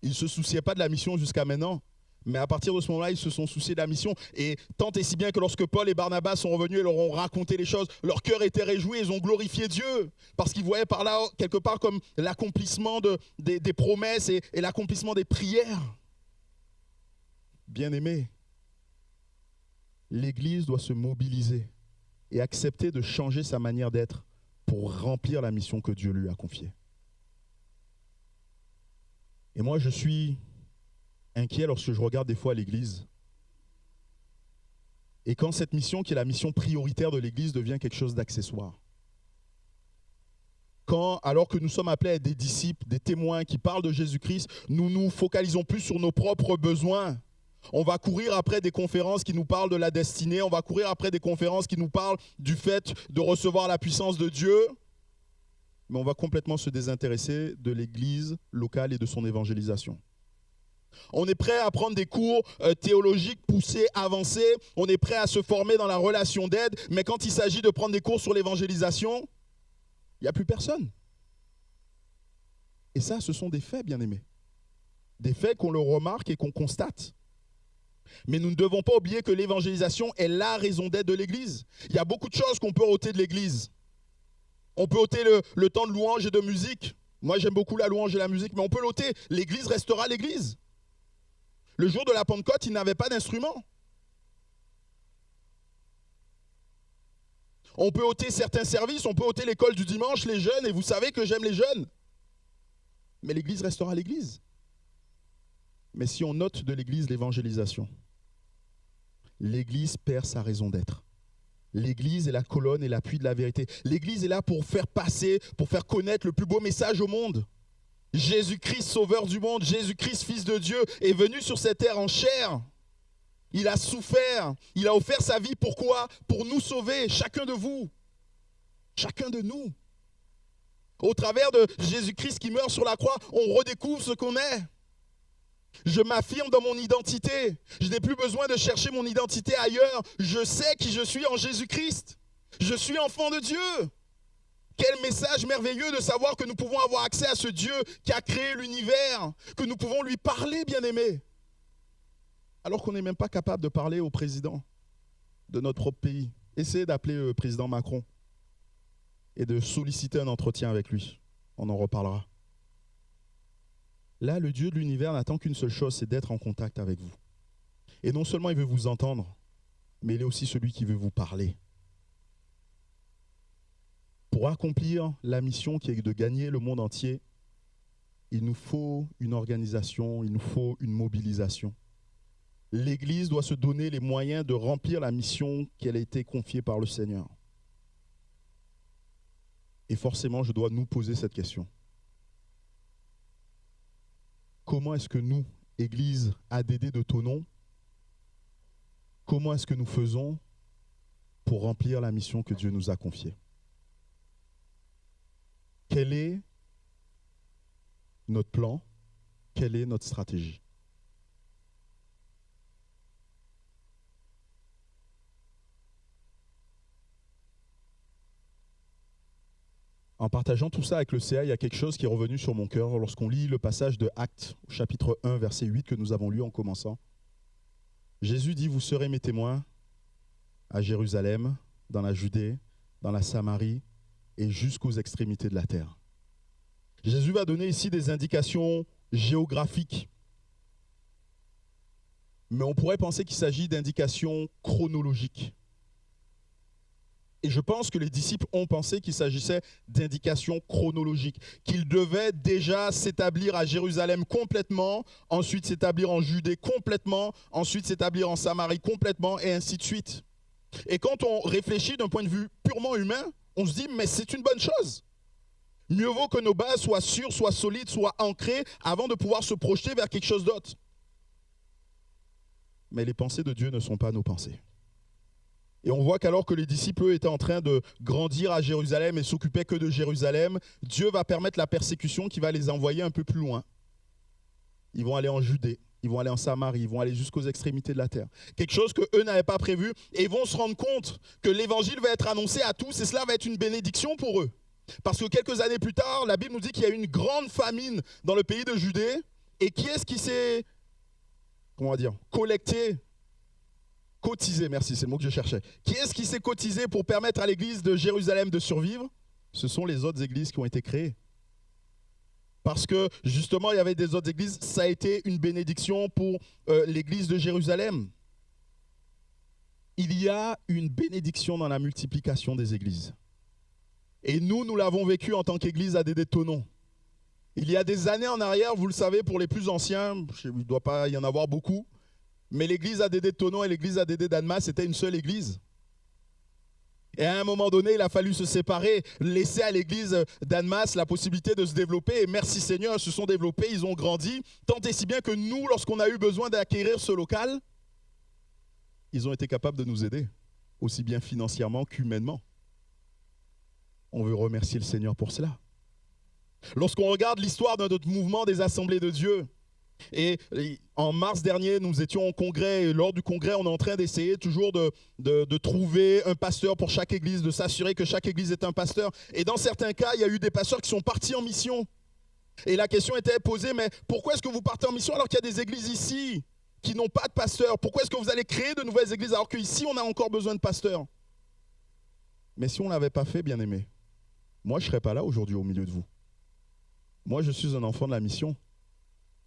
Ils ne se souciaient pas de la mission jusqu'à maintenant. Mais à partir de ce moment-là, ils se sont souciés de la mission. Et tant et si bien que lorsque Paul et Barnabas sont revenus et leur ont raconté les choses, leur cœur était réjoui, ils ont glorifié Dieu. Parce qu'ils voyaient par là, quelque part, comme l'accomplissement des promesses et l'accomplissement des prières. Bien-aimés, l'Église doit se mobiliser et accepter de changer sa manière d'être pour remplir la mission que Dieu lui a confiée. Et moi, je suis inquiet lorsque je regarde des fois l'Église. Et quand cette mission, qui est la mission prioritaire de l'Église, devient quelque chose d'accessoire. Quand, alors que nous sommes appelés à être des disciples, des témoins qui parlent de Jésus-Christ, nous nous focalisons plus sur nos propres besoins. On va courir après des conférences qui nous parlent de la destinée, on va courir après des conférences qui nous parlent du fait de recevoir la puissance de Dieu, mais on va complètement se désintéresser de l'Église locale et de son évangélisation. On est prêt à prendre des cours théologiques poussés, avancés, on est prêt à se former dans la relation d'aide, mais quand il s'agit de prendre des cours sur l'évangélisation, il n'y a plus personne. Et ça, ce sont des faits, bien-aimés. Des faits qu'on le remarque et qu'on constate. Mais nous ne devons pas oublier que l'évangélisation est la raison d'être de l'Église. Il y a beaucoup de choses qu'on peut ôter de l'Église. On peut ôter le temps de louange et de musique. Moi, j'aime beaucoup la louange et la musique, mais on peut l'ôter. L'Église restera l'Église. Le jour de la Pentecôte, ils n'avaient pas d'instrument. On peut ôter certains services, on peut ôter l'école du dimanche, les jeunes, et vous savez que j'aime les jeunes. Mais l'Église restera l'Église. Mais si on ôte de l'Église l'évangélisation, l'Église perd sa raison d'être. L'Église est la colonne et l'appui de la vérité. L'Église est là pour faire passer, pour faire connaître le plus beau message au monde. Jésus-Christ, sauveur du monde, Jésus-Christ, fils de Dieu, est venu sur cette terre en chair. Il a souffert, il a offert sa vie. Pourquoi? Pour nous sauver, chacun de vous, chacun de nous. Au travers de Jésus-Christ qui meurt sur la croix, on redécouvre ce qu'on est. Je m'affirme dans mon identité. Je n'ai plus besoin de chercher mon identité ailleurs. Je sais qui je suis en Jésus-Christ. Je suis enfant de Dieu. Quel message merveilleux de savoir que nous pouvons avoir accès à ce Dieu qui a créé l'univers, que nous pouvons lui parler, bien-aimés. Alors qu'on n'est même pas capable de parler au président de notre propre pays. Essayez d'appeler le président Macron et de solliciter un entretien avec lui. On en reparlera. Là, le Dieu de l'univers n'attend qu'une seule chose, c'est d'être en contact avec vous. Et non seulement il veut vous entendre, mais il est aussi celui qui veut vous parler. Pour accomplir la mission qui est de gagner le monde entier, il nous faut une organisation, il nous faut une mobilisation. L'Église doit se donner les moyens de remplir la mission qui a été confiée par le Seigneur. Et forcément, je dois nous poser cette question. Comment est-ce que nous, Église ADD de Thonon, comment est-ce que nous faisons pour remplir la mission que Dieu nous a confiée? Quel est notre plan? Quelle est notre stratégie? En partageant tout ça avec le CA, il y a quelque chose qui est revenu sur mon cœur lorsqu'on lit le passage de Actes, chapitre 1, verset 8, que nous avons lu en commençant. Jésus dit, vous serez mes témoins à Jérusalem, dans la Judée, dans la Samarie et jusqu'aux extrémités de la terre. Jésus va donner ici des indications géographiques. Mais on pourrait penser qu'il s'agit d'indications chronologiques. Et je pense que les disciples ont pensé qu'il s'agissait d'indications chronologiques, qu'ils devaient déjà s'établir à Jérusalem complètement, ensuite s'établir en Judée complètement, ensuite s'établir en Samarie complètement, et ainsi de suite. Et quand on réfléchit d'un point de vue purement humain, on se dit, mais c'est une bonne chose. Mieux vaut que nos bases soient sûres, soient solides, soient ancrées, avant de pouvoir se projeter vers quelque chose d'autre. Mais les pensées de Dieu ne sont pas nos pensées. Et on voit qu'alors que les disciples, eux, étaient en train de grandir à Jérusalem et s'occupaient que de Jérusalem, Dieu va permettre la persécution qui va les envoyer un peu plus loin. Ils vont aller en Judée, ils vont aller en Samarie, ils vont aller jusqu'aux extrémités de la terre. Quelque chose qu'eux n'avaient pas prévu, et ils vont se rendre compte que l'évangile va être annoncé à tous, et cela va être une bénédiction pour eux. Parce que quelques années plus tard, la Bible nous dit qu'il y a eu une grande famine dans le pays de Judée, Et qui est-ce qui s'est, comment on va dire, collecté, cotisé, merci, c'est le mot que je cherchais. Qui est-ce qui s'est cotisé pour permettre à l'église de Jérusalem de survivre? Ce sont les autres églises qui ont été créées. Parce que justement, il y avait des autres églises, ça a été une bénédiction pour l'église de Jérusalem. Il y a une bénédiction dans la multiplication des églises. Et nous l'avons vécu en tant qu'église ADD de Thonon. Il y a des années en arrière, vous le savez, pour les plus anciens, il ne doit pas y en avoir beaucoup, mais l'église ADD de Thonon et l'église ADD d'Annemasse, c'était une seule église. Et à un moment donné, il a fallu se séparer, laisser à l'église d'Annemasse la possibilité de se développer. Et merci Seigneur, ils se sont développés, ils ont grandi, tant et si bien que nous, lorsqu'on a eu besoin d'acquérir ce local, ils ont été capables de nous aider, aussi bien financièrement qu'humainement. On veut remercier le Seigneur pour cela. Lorsqu'on regarde l'histoire de notre mouvement des Assemblées de Dieu, et en mars dernier, nous étions au congrès, et lors du congrès, on est en train d'essayer toujours de trouver un pasteur pour chaque église, de s'assurer que chaque église est un pasteur. Et dans certains cas, il y a eu des pasteurs qui sont partis en mission. Et la question était posée, mais pourquoi est-ce que vous partez en mission alors qu'il y a des églises ici qui n'ont pas de pasteur? Pourquoi est-ce que vous allez créer de nouvelles églises alors qu'ici, on a encore besoin de pasteurs? Mais si on ne l'avait pas fait, bien aimé, moi, je ne serais pas là aujourd'hui au milieu de vous. Moi, je suis un enfant de la mission.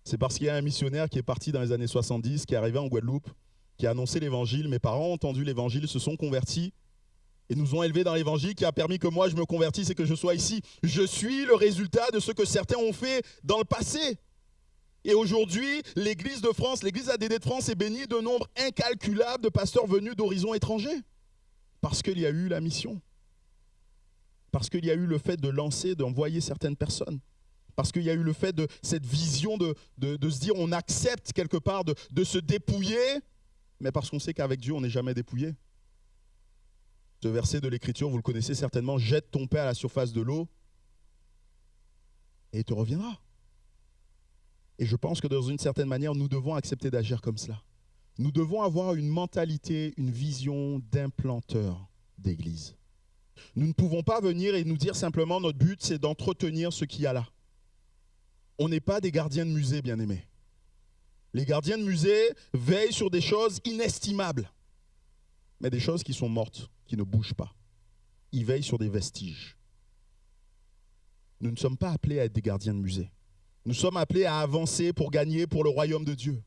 C'est parce qu'il y a un missionnaire qui est parti dans les années 70, qui est arrivé en Guadeloupe, qui a annoncé l'évangile. Mes parents ont entendu l'évangile, se sont convertis et nous ont élevés dans l'évangile qui a permis que moi je me convertisse et que je sois ici. Je suis le résultat de ce que certains ont fait dans le passé. Et aujourd'hui, l'Église de France, l'Église ADD de France est bénie de nombre incalculable de pasteurs venus d'horizons étrangers. Parce qu'il y a eu la mission. Parce qu'il y a eu le fait de lancer, d'envoyer certaines personnes. Parce qu'il y a eu le fait de cette vision de se dire on accepte quelque part de se dépouiller, mais parce qu'on sait qu'avec Dieu, on n'est jamais dépouillé. Ce verset de l'Écriture, vous le connaissez certainement, jette ton paix à la surface de l'eau et il te reviendra. Et je pense que dans une certaine manière, nous devons accepter d'agir comme cela. Nous devons avoir une mentalité, une vision d'implanteur d'église. Nous ne pouvons pas venir et nous dire simplement notre but, c'est d'entretenir ce qu'il y a là. On n'est pas des gardiens de musée, bien-aimés. Les gardiens de musée veillent sur des choses inestimables, mais des choses qui sont mortes, qui ne bougent pas. Ils veillent sur des vestiges. Nous ne sommes pas appelés à être des gardiens de musée. Nous sommes appelés à avancer pour gagner pour le royaume de Dieu.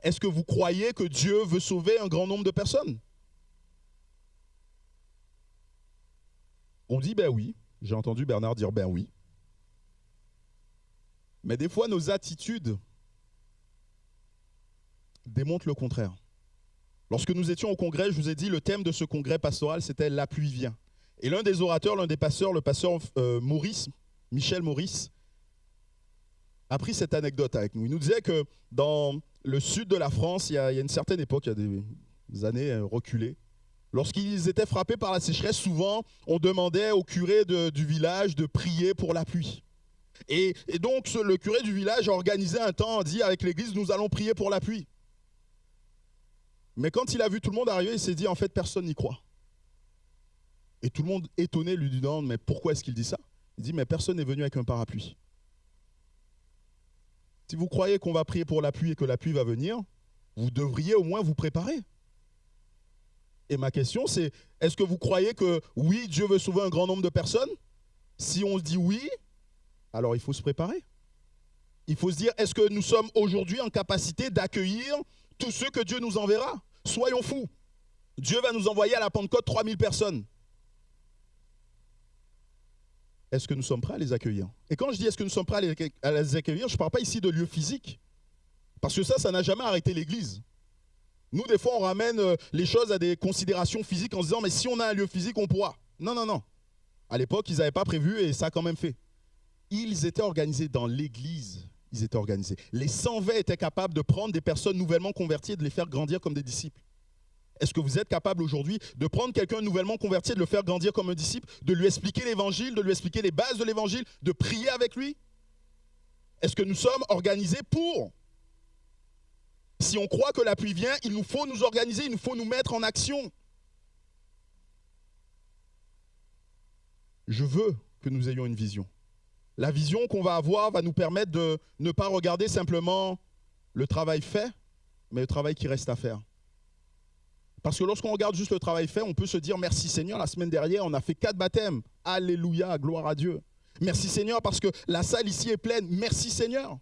Est-ce que vous croyez que Dieu veut sauver un grand nombre de personnes? On dit ben oui. J'ai entendu Bernard dire ben oui. Mais des fois, nos attitudes démontrent le contraire. Lorsque nous étions au congrès, je vous ai dit, le thème de ce congrès pastoral, c'était « La pluie vient ». Et l'un des orateurs, l'un des pasteurs, le pasteur Michel Maurice, a pris cette anecdote avec nous. Il nous disait que dans le sud de la France, il y a une certaine époque, il y a des années reculées, lorsqu'ils étaient frappés par la sécheresse, souvent, on demandait au curé du village de prier pour la pluie. Et donc, le curé du village a organisé un temps, a dit avec l'église, nous allons prier pour la pluie. Mais quand il a vu tout le monde arriver, il s'est dit, en fait, personne n'y croit. Et tout le monde, étonné, lui dit, non, mais pourquoi est-ce qu'il dit ça? Il dit, mais personne n'est venu avec un parapluie. Si vous croyez qu'on va prier pour la pluie et que la pluie va venir, vous devriez au moins vous préparer. Et ma question, c'est, est-ce que vous croyez que, oui, Dieu veut sauver un grand nombre de personnes? Si on dit oui, alors il faut se préparer. Il faut se dire, est-ce que nous sommes aujourd'hui en capacité d'accueillir tous ceux que Dieu nous enverra? Soyons fous. Dieu va nous envoyer à la Pentecôte 3000 personnes. Est-ce que nous sommes prêts à les accueillir? Et quand je dis est-ce que nous sommes prêts à les accueillir, je ne parle pas ici de lieux physiques. Parce que ça n'a jamais arrêté l'Église. Nous, des fois, on ramène les choses à des considérations physiques en se disant, mais si on a un lieu physique, on pourra. Non, non, non. À l'époque, ils n'avaient pas prévu et ça a quand même fait. Ils étaient organisés dans l'Église. Ils étaient organisés. Les 120 étaient capables de prendre des personnes nouvellement converties et de les faire grandir comme des disciples. Est-ce que vous êtes capable aujourd'hui de prendre quelqu'un nouvellement converti et de le faire grandir comme un disciple, de lui expliquer l'évangile, de lui expliquer les bases de l'évangile, de prier avec lui? Est-ce que nous sommes organisés pour? Si on croit que la pluie vient, il nous faut nous organiser, il nous faut nous mettre en action. Je veux que nous ayons une vision. La vision qu'on va avoir va nous permettre de ne pas regarder simplement le travail fait, mais le travail qui reste à faire. Parce que lorsqu'on regarde juste le travail fait, on peut se dire merci Seigneur, la semaine dernière, on a fait 4 baptêmes. Alléluia, gloire à Dieu. Merci Seigneur parce que la salle ici est pleine. Merci Seigneur.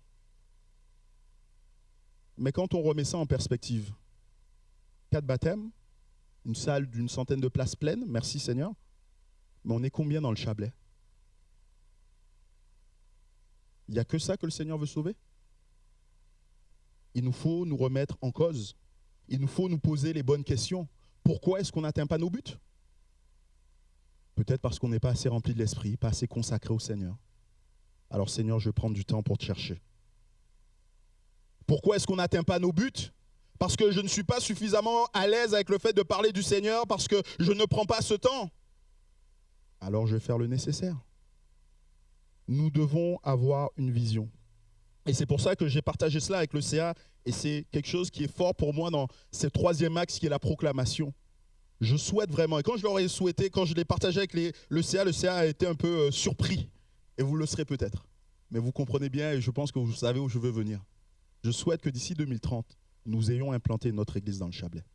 Mais quand on remet ça en perspective, 4 baptêmes, une salle d'une centaine de places pleines, merci Seigneur. Mais on est combien dans le Chablais? Il n'y a que ça que le Seigneur veut sauver? Il nous faut nous remettre en cause. Il nous faut nous poser les bonnes questions. Pourquoi est-ce qu'on n'atteint pas nos buts? Peut-être parce qu'on n'est pas assez rempli de l'esprit, pas assez consacré au Seigneur. Alors Seigneur, je vais prendre du temps pour te chercher. Pourquoi est-ce qu'on n'atteint pas nos buts? Parce que je ne suis pas suffisamment à l'aise avec le fait de parler du Seigneur, parce que je ne prends pas ce temps. Alors je vais faire le nécessaire. Nous devons avoir une vision. Et c'est pour ça que j'ai partagé cela avec le CA, et c'est quelque chose qui est fort pour moi dans ce 3e axe qui est la proclamation. Je souhaite vraiment, et quand je l'aurais souhaité, quand je l'ai partagé avec le CA a été un peu surpris, et vous le serez peut-être. Mais vous comprenez bien, et je pense que vous savez où je veux venir. Je souhaite que d'ici 2030, nous ayons implanté notre église dans le Chablais.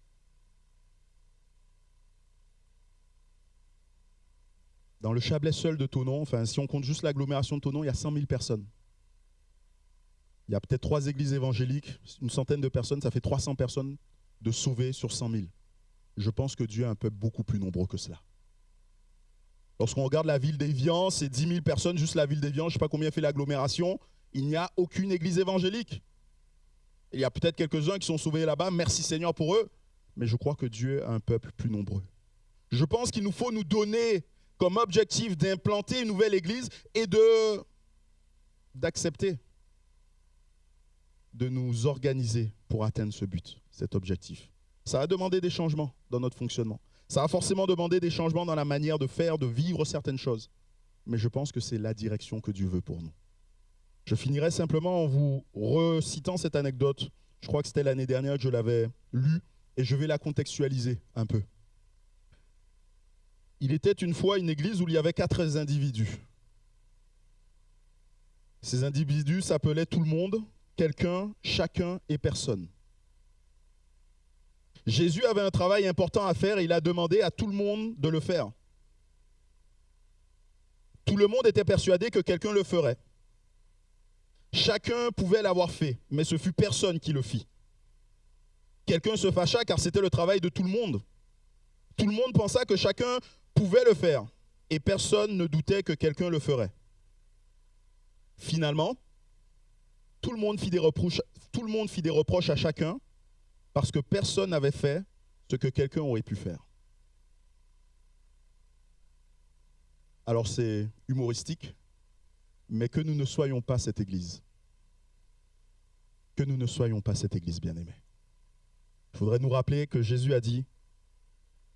Dans le Chablais seul de Thonon, enfin si on compte juste l'agglomération de Thonon, il y a 100 000 personnes. Il y a peut-être 3 églises évangéliques, une centaine de personnes, ça fait 300 personnes de sauvées sur 100 000. Je pense que Dieu a un peuple beaucoup plus nombreux que cela. Lorsqu'on regarde la ville d'Évian, c'est 10 000 personnes, juste la ville d'Évian, je ne sais pas combien fait l'agglomération, il n'y a aucune église évangélique. Il y a peut-être quelques-uns qui sont sauvés là-bas, merci Seigneur pour eux, mais je crois que Dieu a un peuple plus nombreux. Je pense qu'il nous faut nous donner comme objectif d'implanter une nouvelle église et d'accepter de nous organiser pour atteindre ce but, cet objectif. Ça va demander des changements dans notre fonctionnement. Ça va forcément demander des changements dans la manière de faire, de vivre certaines choses. Mais je pense que c'est la direction que Dieu veut pour nous. Je finirai simplement en vous recitant cette anecdote. Je crois que c'était l'année dernière que je l'avais lue et je vais la contextualiser un peu. Il était une fois une église où il y avait 4 individus. Ces individus s'appelaient tout le monde, quelqu'un, chacun et personne. Jésus avait un travail important à faire et il a demandé à tout le monde de le faire. Tout le monde était persuadé que quelqu'un le ferait. Chacun pouvait l'avoir fait, mais ce fut personne qui le fit. Quelqu'un se fâcha car c'était le travail de tout le monde. Tout le monde pensa que chacun pouvait le faire et personne ne doutait que quelqu'un le ferait. Finalement, tout le monde fit des reproches à chacun parce que personne n'avait fait ce que quelqu'un aurait pu faire. Alors c'est humoristique, mais que nous ne soyons pas cette église. Que nous ne soyons pas cette église bien-aimée. Il faudrait nous rappeler que Jésus a dit,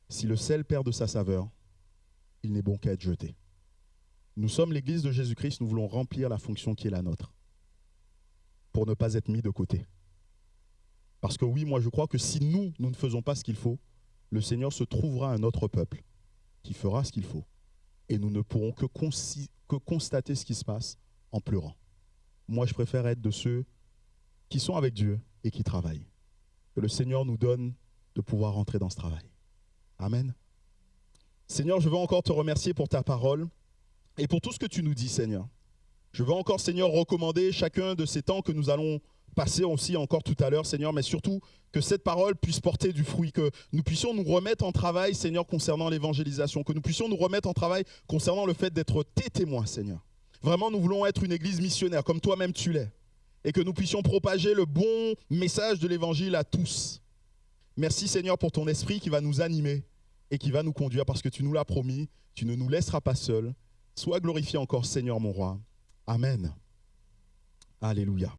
si le sel perd de sa saveur, il n'est bon qu'à être jeté. Nous sommes l'église de Jésus-Christ, nous voulons remplir la fonction qui est la nôtre, pour ne pas être mis de côté. Parce que oui, moi je crois que si nous ne faisons pas ce qu'il faut, le Seigneur se trouvera un autre peuple qui fera ce qu'il faut. Et nous ne pourrons que constater ce qui se passe en pleurant. Moi je préfère être de ceux qui sont avec Dieu et qui travaillent. Que le Seigneur nous donne de pouvoir rentrer dans ce travail. Amen. Seigneur, je veux encore te remercier pour ta parole et pour tout ce que tu nous dis, Seigneur. Je veux encore, Seigneur, recommander chacun de ces temps que nous allons passer aussi encore tout à l'heure, Seigneur, mais surtout que cette parole puisse porter du fruit, que nous puissions nous remettre en travail, Seigneur, concernant l'évangélisation, que nous puissions nous remettre en travail concernant le fait d'être tes témoins, Seigneur. Vraiment, nous voulons être une église missionnaire, comme toi-même tu l'es, et que nous puissions propager le bon message de l'évangile à tous. Merci, Seigneur, pour ton esprit qui va nous animer et qui va nous conduire, parce que tu nous l'as promis, tu ne nous laisseras pas seuls. Sois glorifié encore, Seigneur mon roi. Amen. Alléluia.